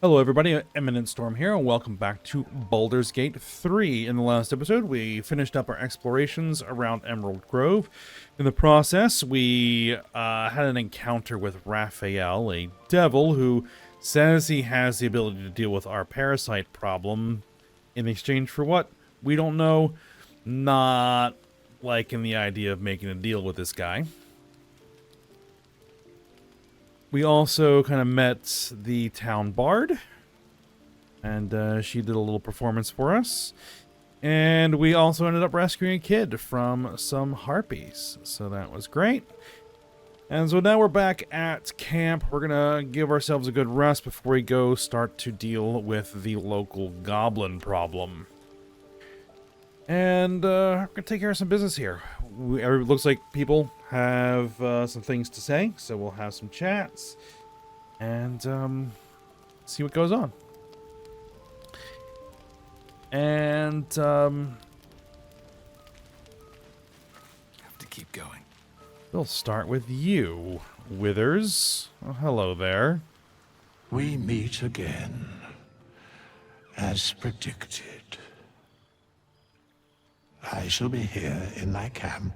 Hello everybody, Eminent Storm here, and welcome back to Baldur's Gate 3. In the last episode, we finished up our explorations around Emerald Grove. In the process, we had an encounter with Raphael, a devil who says he has the ability to deal with our parasite problem. In exchange for what? We don't know. Not liking the idea of making a deal with this guy. We also kind of met the town bard, and she did a little performance for us. And we also ended up rescuing a kid from some harpies, so that was great. And so now we're back at camp. We're gonna give ourselves a good rest before we go start to deal with the local goblin problem. And we're gonna take care of some business here. It looks like people have some things to say, so we'll have some chats and see what goes on. And Have to keep going. we'll start with you, Withers. Oh, hello there. We meet again, as predicted. I shall be here in thy camp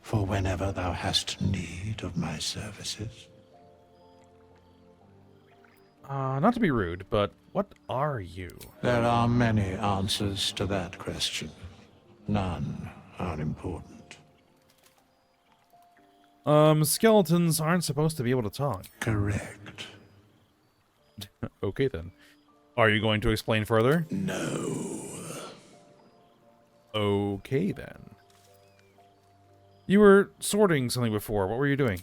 for whenever thou hast need of my services. Not to be rude, but what are you? There are many answers to that question. None are important. Skeletons aren't supposed to be able to talk. Correct. Okay then. Are you going to explain further? No. Okay then. You were sorting something before. What were you doing?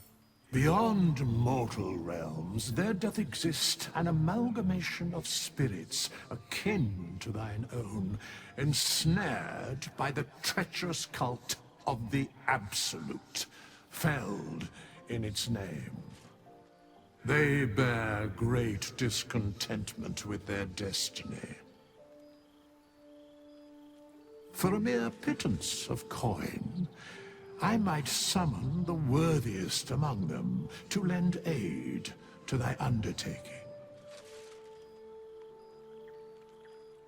Beyond mortal realms, there doth exist an amalgamation of spirits akin to thine own, ensnared by the treacherous cult of the Absolute, felled in its name. They bear great discontentment with their destiny. For a mere pittance of coin, I might summon the worthiest among them to lend aid to thy undertaking.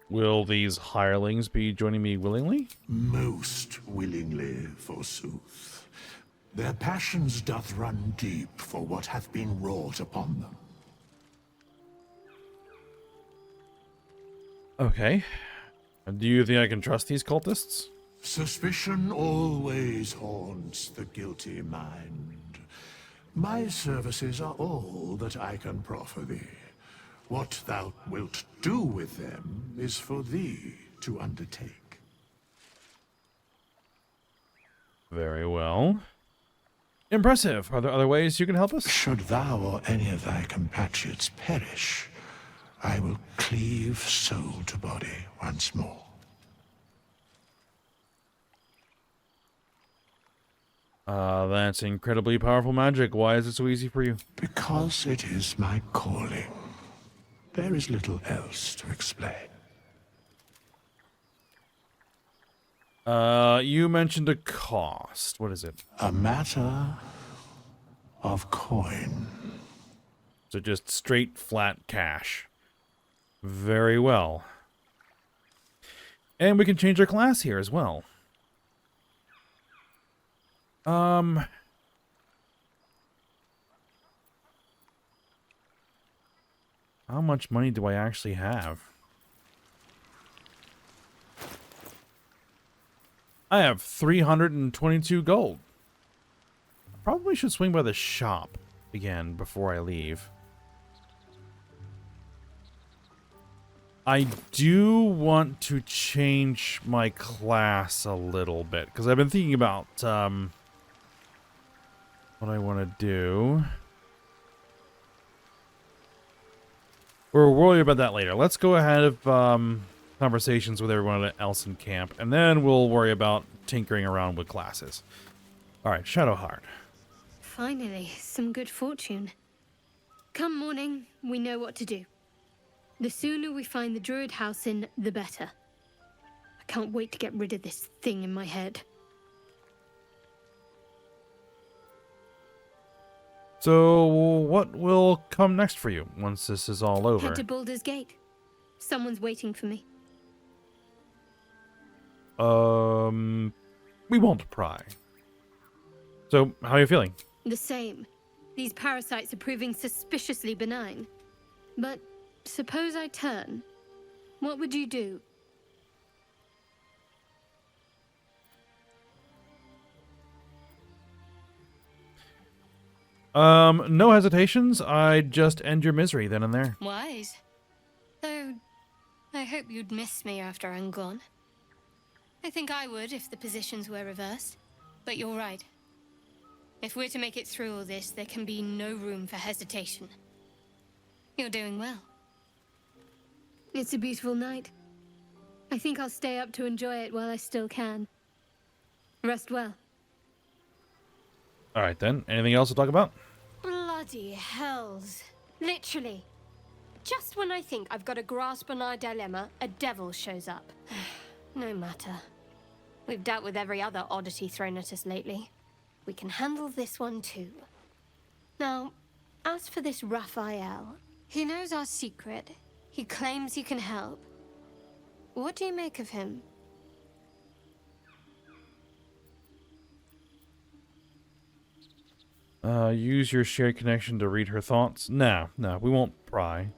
Will these hirelings be joining me willingly? Most willingly, forsooth. Their passions doth run deep for what hath been wrought upon them. Okay. Do you think I can trust these cultists? Suspicion always haunts the guilty mind. My services are all that I can proffer thee. What thou wilt do with them is for thee to undertake. Very well. Impressive. Are there other ways you can help us? Should thou or any of thy compatriots perish, I will cleave soul to body once more. That's incredibly powerful magic. Why is it so easy for you? Because it is my calling. There is little else to explain. You mentioned a cost. What is it? A matter of coin. So just straight, flat cash. Very well. And we can change our class here as well. How much money do I actually have? I have 322 gold. Probably should swing by the shop again before I leave. I do want to change my class a little bit, because I've been thinking about what I want to do. We'll worry about that later. Let's go ahead of conversations with everyone else in camp, and then we'll worry about tinkering around with classes. Alright, Shadowheart. Finally, some good fortune. Come morning, we know what to do. The sooner we find the druid house in, the better. I can't wait to get rid of this thing in my head. So, what will come next for you once this is all over? Head to Baldur's Gate. Someone's waiting for me. We won't pry. So, how are you feeling? The same. These parasites are proving suspiciously benign. But suppose I turn. What would you do? No hesitations. I'd just end your misery then and there. Wise. Though, I hope you'd miss me after I'm gone. I think I would if the positions were reversed. But you're right. If we're to make it through all this, there can be no room for hesitation. You're doing well. It's a beautiful night. I think I'll stay up to enjoy it while I still can. Rest well. All right, then. Anything else to talk about? Bloody hells. Literally. Just when I think I've got a grasp on our dilemma, a devil shows up. No matter. We've dealt with every other oddity thrown at us lately. We can handle this one too. Now, as for this Raphael, he knows our secret. He claims he can help. What do you make of him? Use your shared connection to read her thoughts? No, we won't pry.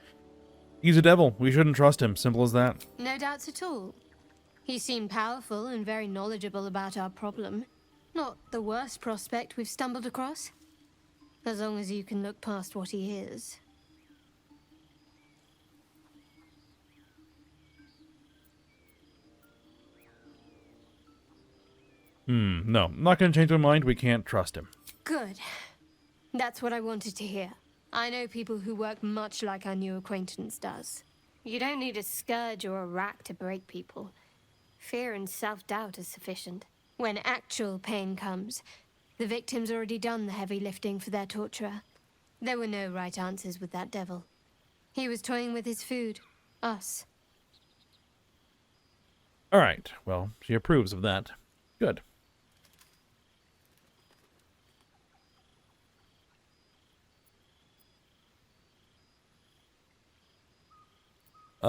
He's a devil. We shouldn't trust him. Simple as that. No doubts at all. He seemed powerful and very knowledgeable about our problem. Not the worst prospect we've stumbled across. As long as you can look past what he is. No. I'm not going to change my mind. We can't trust him. Good. That's what I wanted to hear. I know people who work much like our new acquaintance does. You don't need a scourge or a rack to break people. Fear and self-doubt is sufficient. When actual pain comes, the victim's already done the heavy lifting for their torturer. There were no right answers with that devil. He was toying with his food. Us. All right. Well, she approves of that. Good.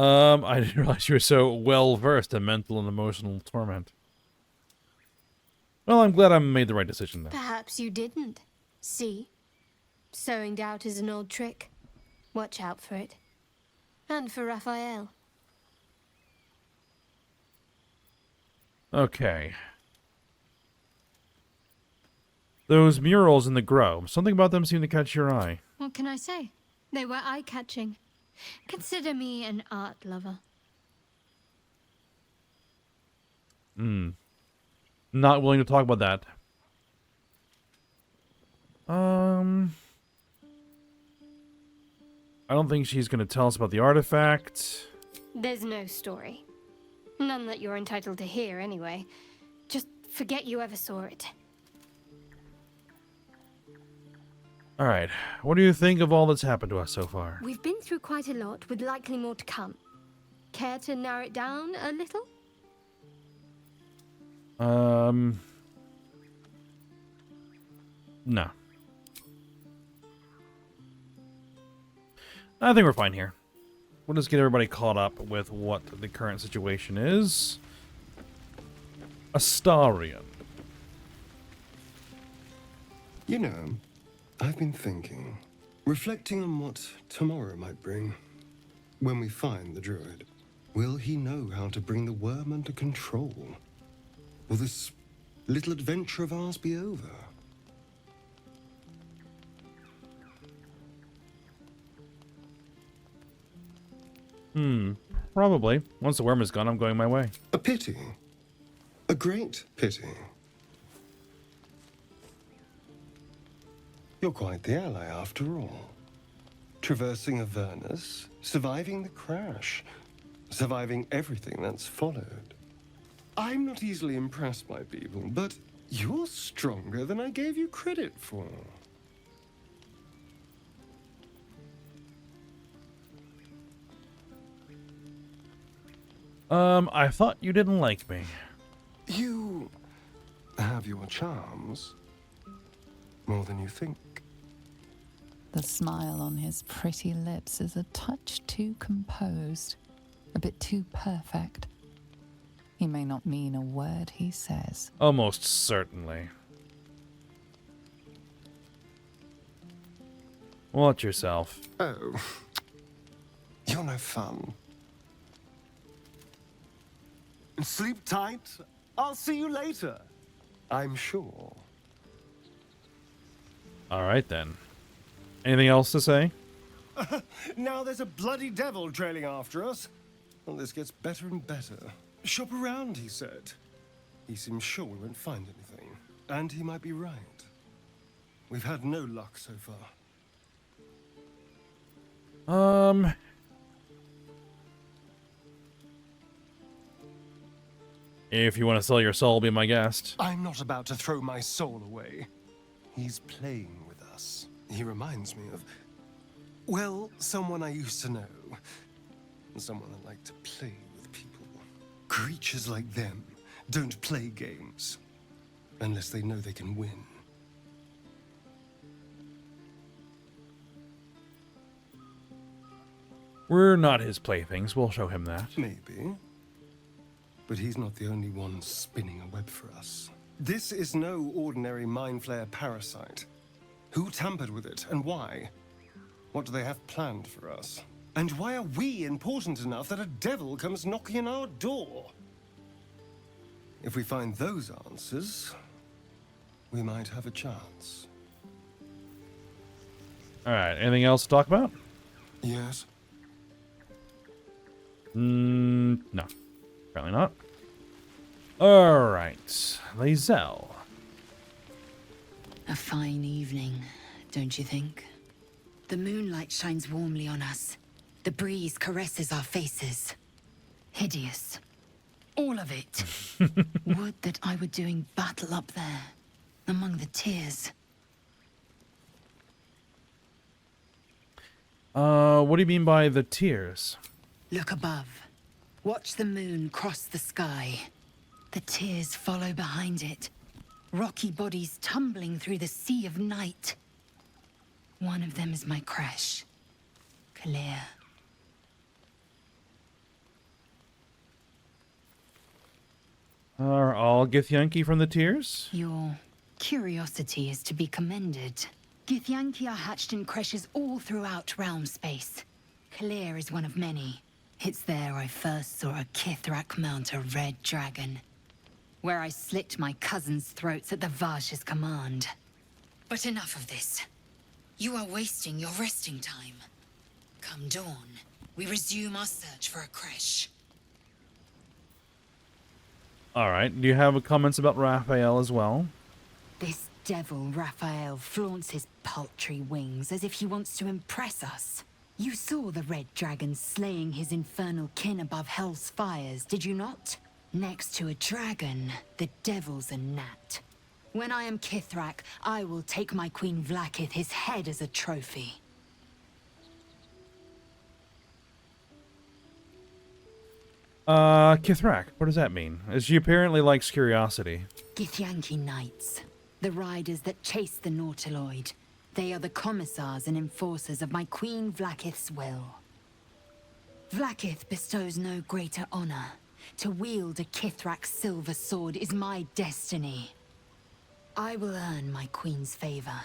I didn't realize you were so well-versed in mental and emotional torment. Well, I'm glad I made the right decision there. Perhaps you didn't. See? Sowing doubt is an old trick. Watch out for it. And for Raphael. Okay. Those murals in the grove. Something about them seemed to catch your eye. What can I say? They were eye-catching. Consider me an art lover. Not willing to talk about that. I don't think she's going to tell us about the artifact. There's no story. None that you're entitled to hear, anyway. Just forget you ever saw it. All right. What do you think of all that's happened to us so far? We've been through quite a lot, with likely more to come. Care to narrow it down a little? No. I think we're fine here. We'll just get everybody caught up with what the current situation is. Astarion. You know, I've been thinking, reflecting on what tomorrow might bring. When we find the druid, will he know how to bring the worm under control? Will this little adventure of ours be over? Probably. Once the worm is gone, I'm going my way. A pity. A great pity. You're quite the ally after all. Traversing Avernus, surviving the crash, surviving everything that's followed. I'm not easily impressed by people, but you're stronger than I gave you credit for. I thought you didn't like me. You have your charms. More than you think. The smile on his pretty lips is a touch too composed, a bit too perfect. He may not mean a word he says. Almost certainly. Watch yourself. Oh, you're no fun. Sleep tight. I'll see you later. I'm sure. All right, then. Anything else to say? Now there's a bloody devil trailing after us. Well, this gets better and better. Shop around, he said. He seems sure we won't find anything. And he might be right. We've had no luck so far. If you want to sell your soul, be my guest. I'm not about to throw my soul away. He's playing with us. He reminds me of, well, someone I used to know. Someone that liked to play with people. Creatures like them don't play games unless they know they can win. We're not his playthings. We'll show him that. Maybe. But he's not the only one spinning a web for us. This is no ordinary Mind Flayer parasite. Who tampered with it, and why? What do they have planned for us? And why are we important enough that a devil comes knocking on our door? If we find those answers, we might have a chance. All right. Anything else to talk about? Yes? No. Apparently not. All right. Lae'zel. A fine evening, don't you think? The moonlight shines warmly on us. The breeze caresses our faces. Hideous. All of it. Would that I were doing battle up there, among the tears. What do you mean by the tears? Look above. Watch the moon cross the sky. The tears follow behind it. Rocky bodies tumbling through the sea of night. One of them is my crush, Kalir. Are all Githyanki from the tears? Your curiosity is to be commended. Githyanki are hatched in creches all throughout realm space. Kalir is one of many. It's there I first saw a Kithrak mount a red dragon. Where I slit my cousins' throats at the Vaj's command. But enough of this. You are wasting your resting time. Come dawn, we resume our search for a creche. All right. Do you have comments about Raphael as well? This devil Raphael flaunts his paltry wings as if he wants to impress us. You saw the red dragon slaying his infernal kin above hell's fires, did you not? Next to a dragon, the devil's a gnat. When I am Kithrak, I will take my Queen Vlaakith his head as a trophy. Kithrak, what does that mean? She apparently likes curiosity. Githyanki Knights, the riders that chase the Nautiloid. They are the commissars and enforcers of my Queen Vlaakith's will. Vlaakith bestows no greater honor. To wield a Kithrak's silver sword is my destiny. I will earn my queen's favor,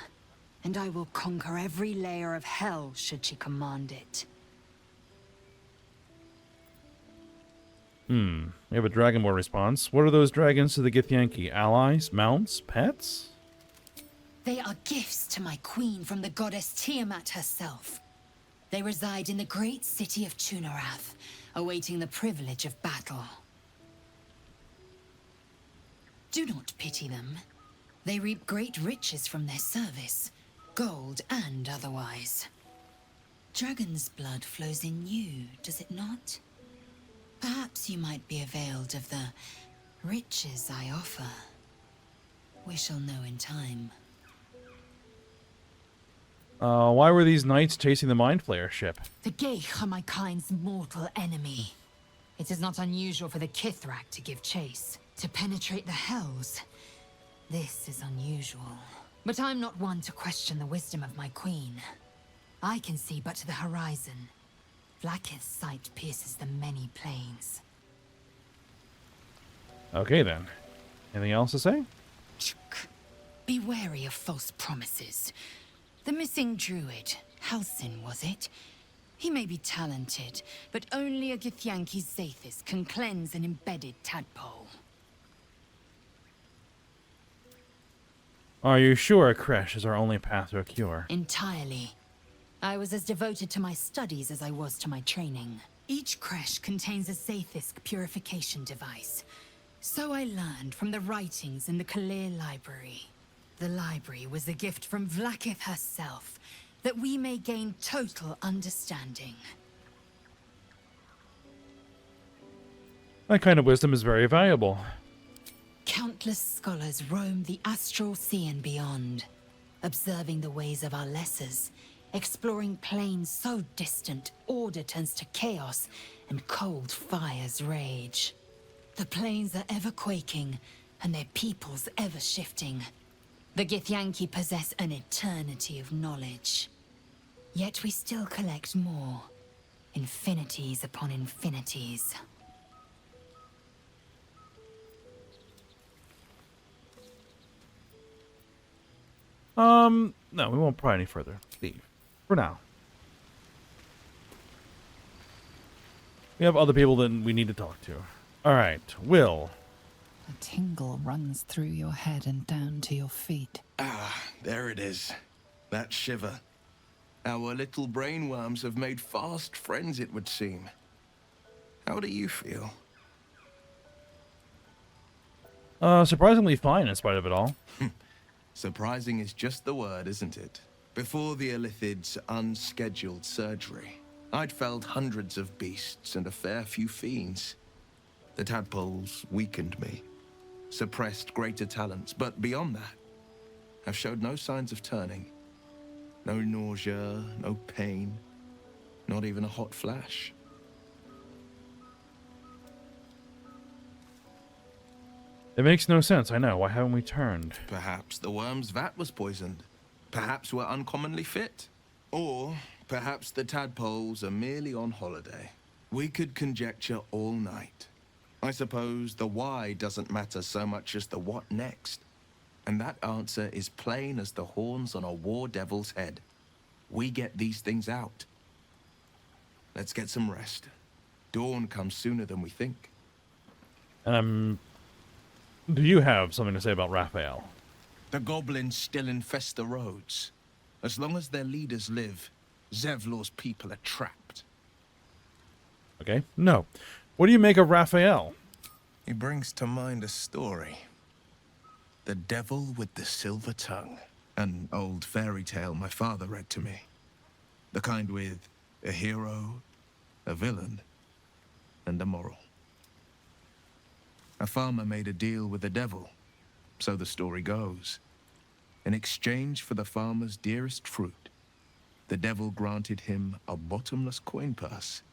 and I will conquer every layer of hell should she command it. We have a Dragonborn response. What are those dragons to the Githyanki? Allies? Mounts? Pets? They are gifts to my queen from the goddess Tiamat herself. They reside in the great city of Tunarath, awaiting the privilege of battle. Do not pity them. They reap great riches from their service, gold and otherwise. Dragon's blood flows in you, does it not? Perhaps you might be availed of the riches I offer. We shall know in time. Why were these knights chasing the Mind Flayer ship? The Geich are my kind's mortal enemy. It is not unusual for the Kithrak to give chase, to penetrate the hells. This is unusual. But I'm not one to question the wisdom of my queen. I can see but to the horizon. Vlaakith's sight pierces the many planes. Okay, then. Anything else to say? Be wary of false promises. The missing druid, Halsin, was it? He may be talented, but only a Githyanki Zathis can cleanse an embedded tadpole. Are you sure Kresh is our only path to a cure? Entirely. I was as devoted to my studies as I was to my training. Each Kresh contains a Zathisk purification device. So I learned from the writings in the Kalir Library. The library was a gift from Vlaakith herself, that we may gain total understanding. That kind of wisdom is very valuable. Countless scholars roam the astral sea and beyond, observing the ways of our lessers, exploring planes so distant order turns to chaos and cold fires rage. The planes are ever quaking, and their peoples ever shifting. The Githyanki possess an eternity of knowledge. Yet we still collect more. Infinities upon infinities. No, we won't pry any further. Leave. For now. We have other people that we need to talk to. Alright, Will. A tingle runs through your head and down to your feet. Ah, there it is. That shiver. Our little brainworms have made fast friends, it would seem. How do you feel? Surprisingly fine in spite of it all. Surprising is just the word, isn't it? Before the Illithid's unscheduled surgery, I'd felled hundreds of beasts and a fair few fiends. The tadpoles weakened me, suppressed greater talents, but beyond that, I've showed no signs of turning. No nausea, no pain, not even a hot flash. It makes no sense, I know. Why haven't we turned? Perhaps the worm's vat was poisoned. Perhaps we're uncommonly fit. Or perhaps the tadpoles are merely on holiday. We could conjecture all night. I suppose the why doesn't matter so much as the what next. And that answer is plain as the horns on a war devil's head. We get these things out. Let's get some rest. Dawn comes sooner than we think. Do you have something to say about Raphael? The goblins still infest the roads. As long as their leaders live, Zevlor's people are trapped. Okay, no. What do you make of Raphael? He brings to mind a story. The Devil with the Silver Tongue. An old fairy tale my father read to me. The kind with a hero, a villain, and a moral. A farmer made a deal with the devil, so the story goes. In exchange for the farmer's dearest fruit, the devil granted him a bottomless coin purse.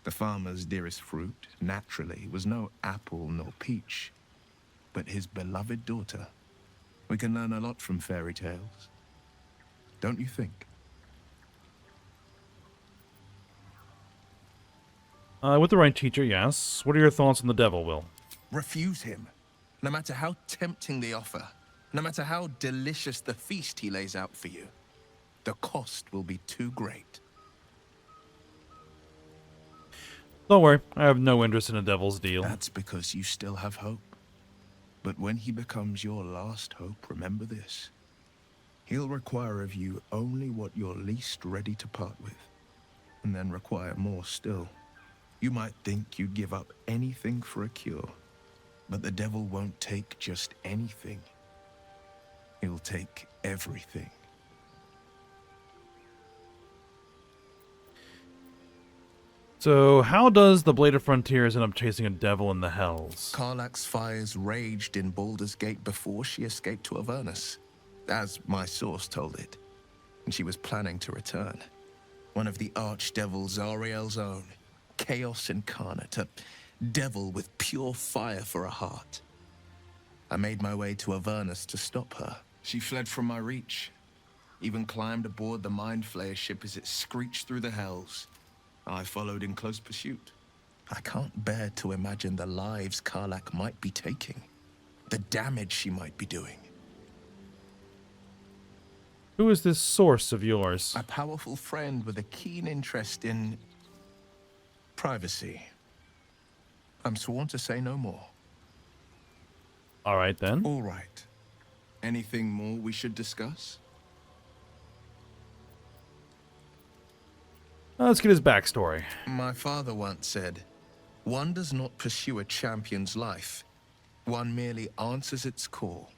The farmer's dearest fruit, naturally, was no apple nor peach, but his beloved daughter. We can learn a lot from fairy tales. Don't you think? With the right teacher, yes. What are your thoughts on the devil, Will? Refuse him, no matter how tempting the offer, no matter how delicious the feast he lays out for you. The cost will be too great. Don't worry, I have no interest in a devil's deal. That's because you still have hope. But when he becomes your last hope, remember this. He'll require of you only what you're least ready to part with, and then require more still. You might think you'd give up anything for a cure, but the devil won't take just anything. He'll take everything. So, how does the Blade of Frontiers end up chasing a devil in the hells? Karlach's fires raged in Baldur's Gate before she escaped to Avernus, as my source told it, and she was planning to return. One of the archdevils Zariel's own, chaos incarnate, a devil with pure fire for a heart. I made my way to Avernus to stop her. She fled from my reach, even climbed aboard the Mind Flayer ship as it screeched through the hells. I followed in close pursuit. I can't bear to imagine the lives Karlak might be taking, the damage she might be doing. Who is this source of yours? A powerful friend with a keen interest in privacy. I'm sworn to say no more. All right, then. All right. Anything more we should discuss? Let's get his backstory. My father once said, one does not pursue a champion's life. One merely answers its call.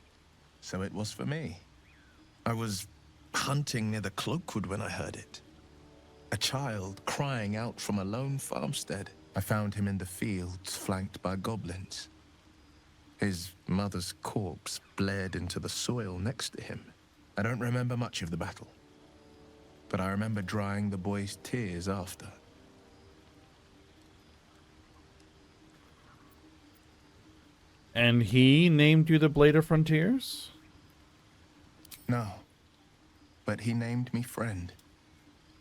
So it was for me. I was hunting near the Cloakwood when I heard it. A child crying out from a lone farmstead. I found him in the fields, flanked by goblins. His mother's corpse bled into the soil next to him. I don't remember much of the battle, but I remember drying the boy's tears after. And he named you the Blade of Frontiers? No, but he named me friend,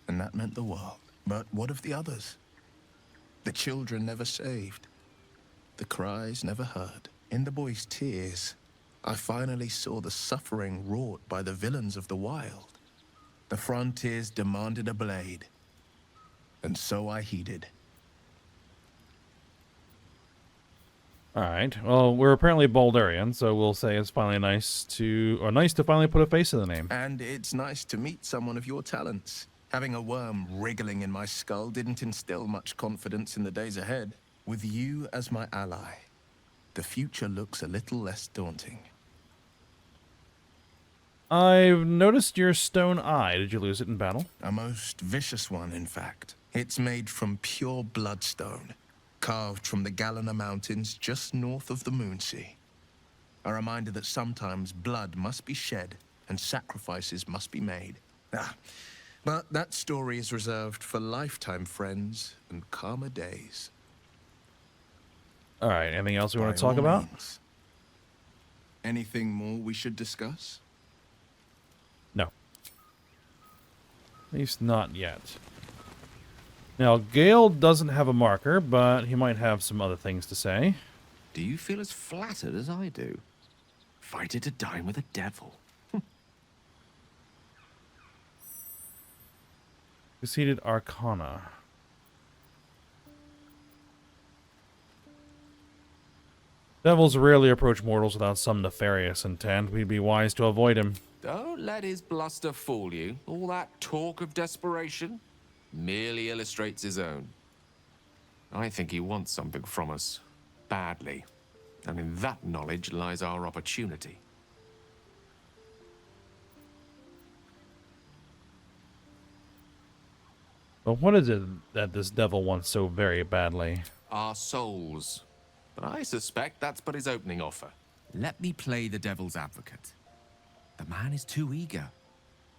and that meant the world. But what of the others? The children never saved, the cries never heard. In the boy's tears, I finally saw the suffering wrought by the villains of the wild. The frontiers demanded a blade, and so I heeded. All right. Well, we're apparently Baldurian, so we'll say it's finally nice to finally put a face to the name. And it's nice to meet someone of your talents. Having a worm wriggling in my skull didn't instill much confidence in the days ahead. With you as my ally, the future looks a little less daunting. I've noticed your stone eye. Did you lose it in battle? A most vicious one, in fact. It's made from pure bloodstone, carved from the Galena Mountains just north of the Moonsea. A reminder that sometimes blood must be shed and sacrifices must be made. But that story is reserved for lifetime friends and calmer days. All right. Anything else we want to By talk all about? means. Anything more we should discuss? No. At least not yet. Now, Gale doesn't have a marker, but he might have some other things to say. Do you feel as flattered as I do? Fighter to dine with a devil. Conceded Arcana. Devils rarely approach mortals without some nefarious intent. We'd be wise to avoid him. Don't let his bluster fool you. All that talk of desperation merely illustrates his own. I think he wants something from us, badly. And in that knowledge lies our opportunity. But what is it that this devil wants so very badly? Our souls. But I suspect that's but his opening offer. Let me play the devil's advocate. The man is too eager.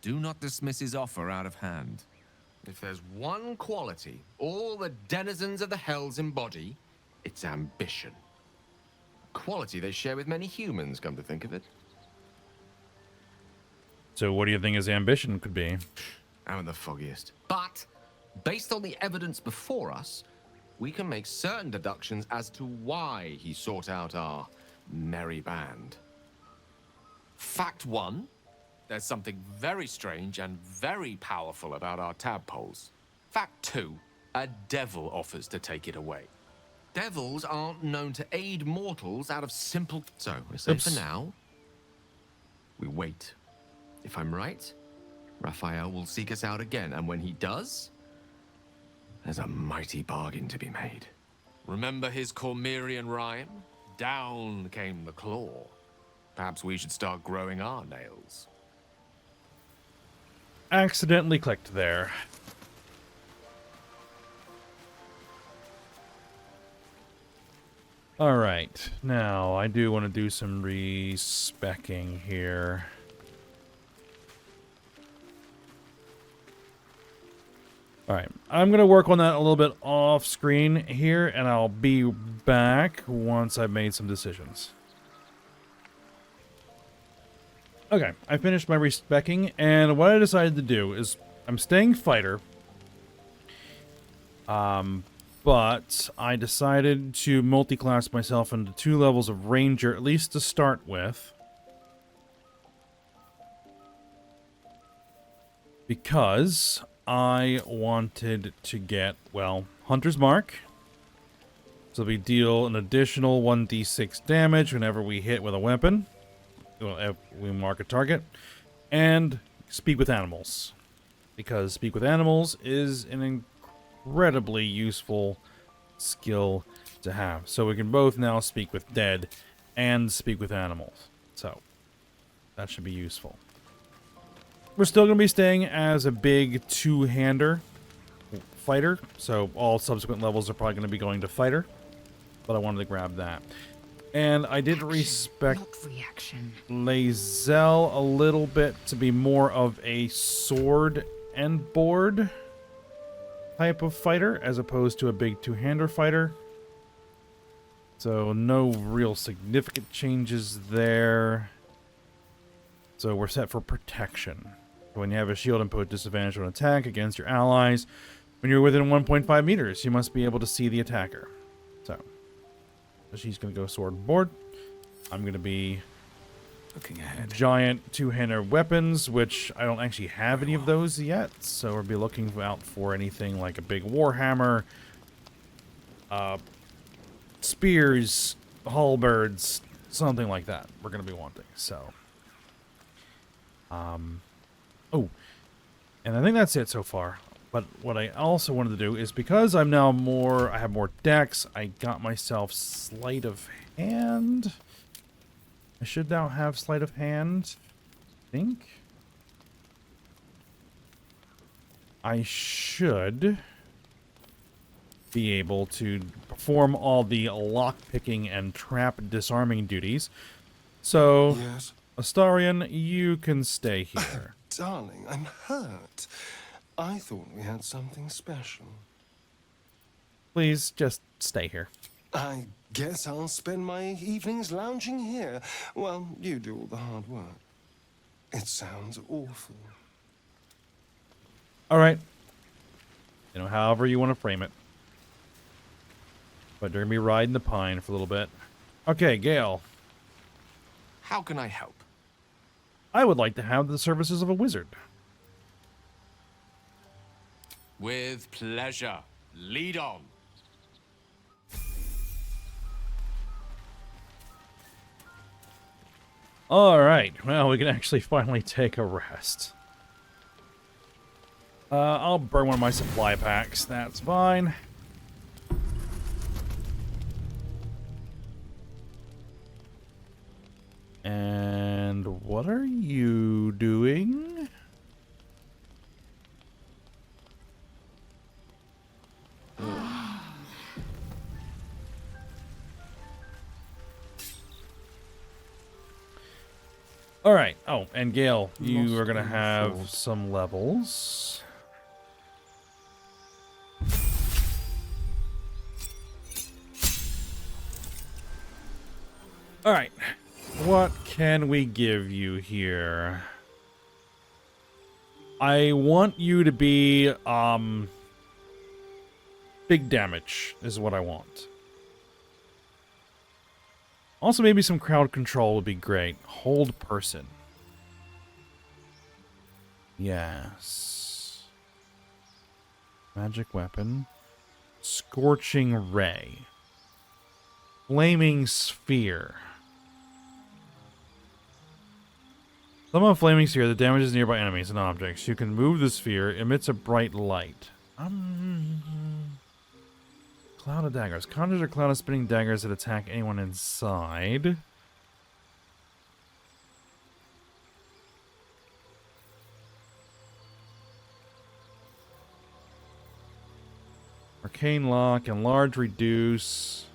Do not dismiss his offer out of hand. If there's one quality all the denizens of the hells embody, it's ambition. Quality they share with many humans, come to think of it. So what do you think his ambition could be? I'm the foggiest. But, based on the evidence before us, we can make certain deductions as to why he sought out our merry band. Fact one, there's something very strange and very powerful about our tadpoles. Fact two, a devil offers to take it away. Devils aren't known to aid mortals out of simple... So, we say for now, we wait. If I'm right, Raphael will seek us out again, and when he does, there's a mighty bargain to be made. Remember his Cormyrean rhyme? Down came the claw. Perhaps we should start growing our nails. Accidentally clicked there. Alright, now I do want to do some respecking here. Alright, I'm going to work on that a little bit off screen here, and I'll be back once I've made some decisions. Okay, I finished my respecking, and what I decided to do is I'm staying fighter. But I decided to multi-class myself into 2 levels of ranger, at least to start with. Because I wanted to get, well, Hunter's Mark. So we deal an additional 1d6 damage whenever we hit with a weapon. Well, if we mark a target. And Speak with Animals. Because Speak with Animals is an incredibly useful skill to have. So we can both now speak with dead and speak with animals. So that should be useful. We're still going to be staying as a big two-hander fighter. So all subsequent levels are probably going to be going to fighter. But I wanted to grab that. And I did respect Lae'zel a little bit to be more of a sword and board type of fighter as opposed to a big two-hander fighter. So no real significant changes there. So we're set for protection. When you have a shield and put disadvantage on attack against your allies, when you're within 1.5 meters, you must be able to see the attacker. So she's going to go sword and board. I'm going to be looking ahead. Giant two-hander weapons, which I don't actually have any of those yet. So we'll be looking out for anything like a big warhammer, spears, halberds, something like that. We're going to be wanting. So, oh, and I think that's it so far. But what I also wanted to do is because I'm now I have more decks, I got myself sleight of hand. I should now have sleight of hand, I think. I should be able to perform all the lock-picking and trap disarming duties. So, Yes. Astarion, you can stay here. Darling, I'm hurt. I thought we had something special. Please, just stay here. I guess I'll spend my evenings lounging here while you do all the hard work. It sounds awful. All right. You know, however you want to frame it. But they're going to be riding the pine for a little bit. Okay, Gale. How can I help? I would like to have the services of a wizard. With pleasure. Lead on. All right. Well, we can actually finally take a rest. I'll burn one of my supply packs. That's fine. And what are you doing? All right. Oh, and Gale, you are going to have some levels. All right. What can we give you here? I want you to be, big damage is what I want. Also, maybe some crowd control would be great. Hold person. Yes. Magic weapon. Scorching ray. Flaming sphere. Summon a flaming sphere that damages nearby enemies and objects. You can move the sphere. Emits a bright light. Cloud of daggers. Conjures a cloud of spinning daggers that attack anyone inside. Arcane lock. Enlarge, reduce.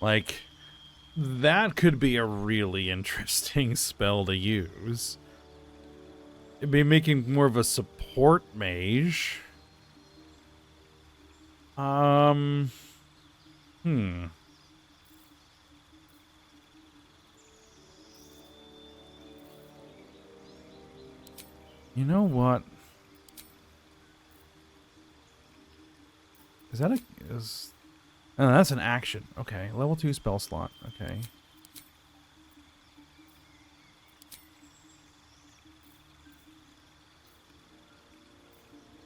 Like, that could be a really interesting spell to use. It'd be making more of a support mage. Hmm. You know what? Is that is... Oh, that's an action. Okay, level 2 spell slot. Okay.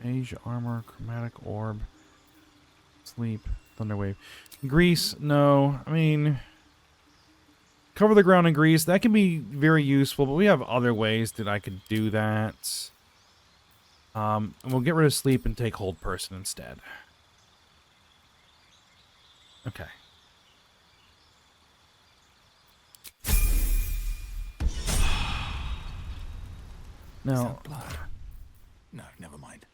Mage armor, chromatic orb, sleep, thunderwave, grease. No, I mean, cover the ground in grease. That can be very useful, but we have other ways that I could do that. And we'll get rid of sleep and take hold person instead. Okay. Now, Blood. No, never mind.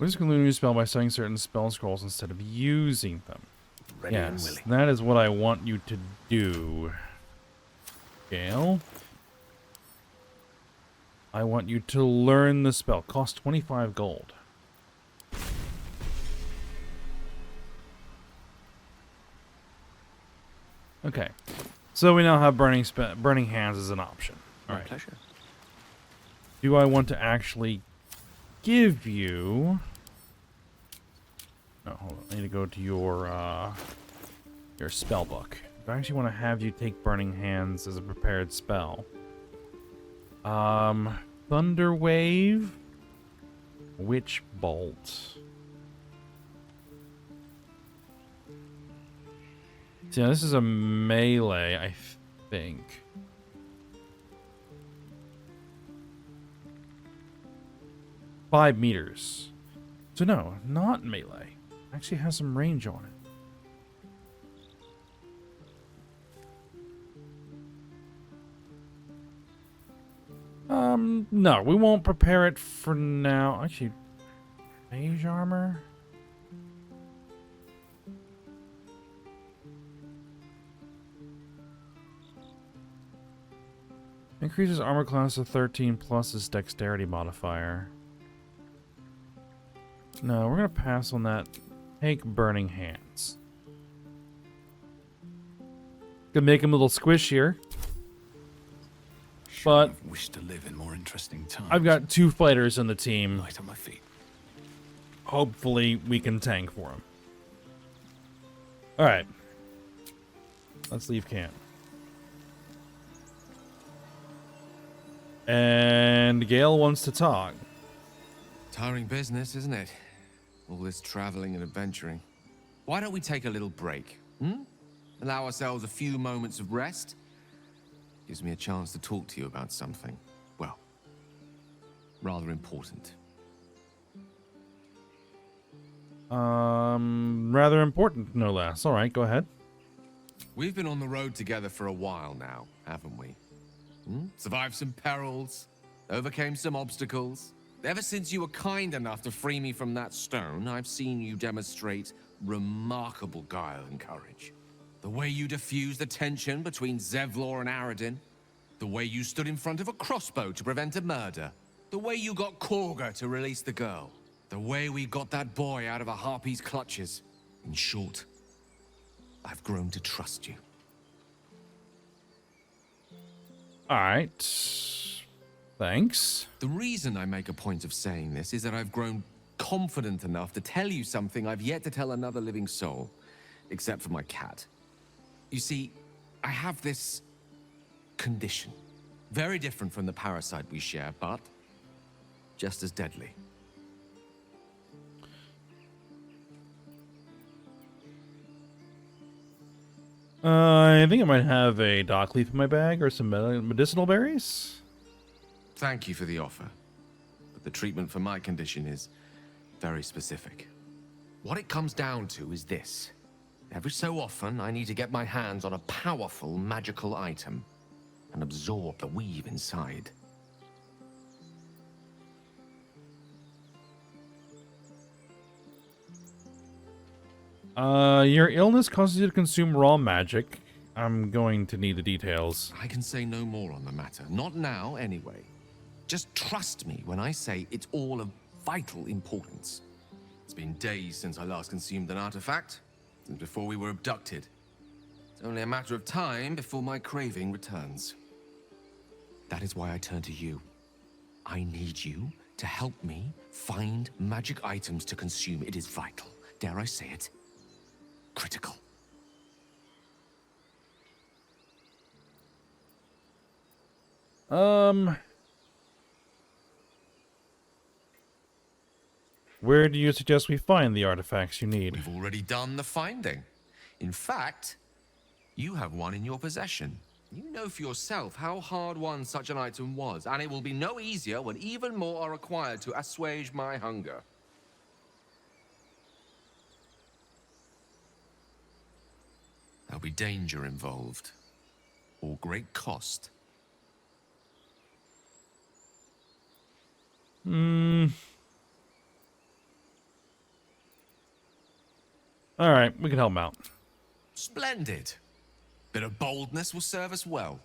wizards can learn a new spell by studying certain spell scrolls instead of using them. Ready and Yes, willing. that is what I want you to do, Gale. I want you to learn the spell. Cost 25 gold. Okay. So we now have burning hands as an option. All right. Pleasure. Do I want to actually give you... No, hold on. I need to go to your spell book. I actually want to have you take burning hands as a prepared spell. Thunder Wave, Witch Bolt. See, now this is a melee, I think. $5 meters. So no, not melee. Actually has some range on it. No, we won't prepare it for now. Actually, mage armor? Increases armor class to 13 plus his dexterity modifier. No, we're gonna pass on that. Take burning hands. Gonna make him a little squishier. But Wish to live in more interesting times. I've got 2 fighters on the team. Light on my feet. Hopefully we can tank for him. Alright. Let's leave camp. And Gale wants to talk. Tiring business, isn't it? All this traveling and adventuring. Why don't we take a little break? Allow ourselves a few moments of rest? Gives me a chance to talk to you about something, well, rather important. Rather important, no less. Alright, go ahead. We've been on the road together for a while now, haven't we? Survived some perils, overcame some obstacles. Ever since you were kind enough to free me from that stone, I've seen you demonstrate remarkable guile and courage. The way you diffused the tension between Zevlor and Aradin. The way you stood in front of a crossbow to prevent a murder. The way you got Korga to release the girl. The way we got that boy out of a harpy's clutches. In short, I've grown to trust you. Alright. Thanks. The reason I make a point of saying this is that I've grown confident enough to tell you something I've yet to tell another living soul. Except for my cat. You see, I have this condition. Very different from the parasite we share, but just as deadly. I think I might have a dock leaf in my bag or some medicinal berries. Thank you for the offer. But the treatment for my condition is very specific. What it comes down to is this. Every so often, I need to get my hands on a powerful magical item and absorb the weave inside. Your illness causes you to consume raw magic. I'm going to need the details. I can say no more on the matter. Not now, anyway. Just trust me when I say it's all of vital importance. It's been days since I last consumed an artifact, since before we were abducted. It's only a matter of time before my craving returns. That is why I turn to you. I need you to help me find magic items to consume. It is vital. Dare I say it? Critical. Where do you suggest we find the artifacts you need? We've already done the finding. In fact, you have one in your possession. You know for yourself how hard-won such an item was, and it will be no easier when even more are required to assuage my hunger. There'll be danger involved, or great cost. Alright, we can help him out. Splendid. Bit of boldness will serve us well.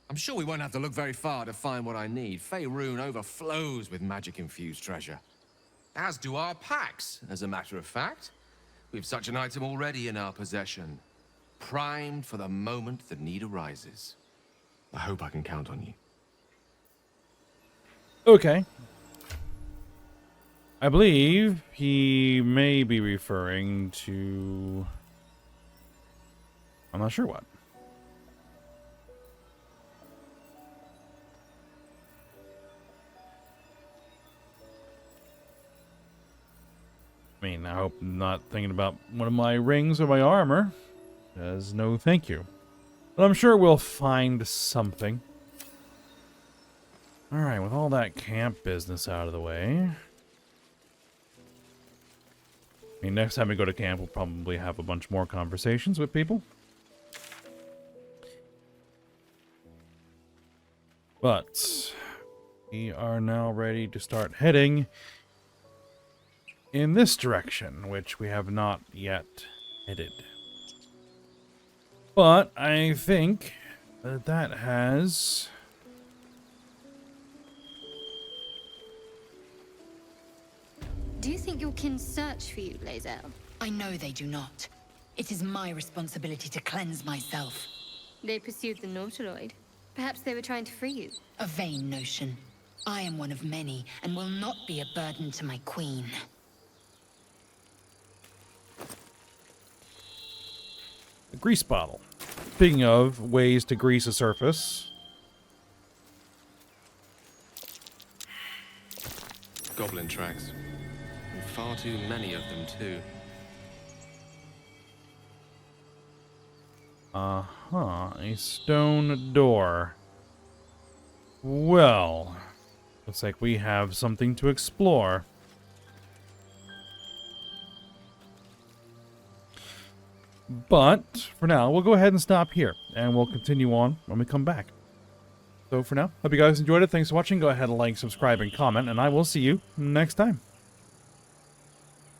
I'm sure we won't have to look very far to find what I need. Faerun overflows with magic-infused treasure. As do our packs, as a matter of fact. We've such an item already in our possession. Primed for the moment the need arises. I hope I can count on you. Okay. I believe he may be referring to... I'm not sure what. I mean, I hope I'm not thinking about one of my rings or my armor. Because no thank you. But I'm sure we'll find something. Alright, with all that camp business out of the way... I mean, next time we go to camp, we'll probably have a bunch more conversations with people. But we are now ready to start heading in this direction, which we have not yet headed. But I think that that has... Do you think your kin search for you, Lae'zel? I know they do not. It is my responsibility to cleanse myself. They pursued the Nautiloid. Perhaps they were trying to free you. A vain notion. I am one of many, and will not be a burden to my queen. A grease bottle. Speaking of ways to grease a surface. Goblin tracks. And far too many of them, too. Uh-huh. A stone door. Well, looks like we have something to explore. But, for now, we'll go ahead and stop here, and we'll continue on when we come back. So for now, hope you guys enjoyed it. Thanks for watching. Go ahead and like, subscribe, and comment, and I will see you next time.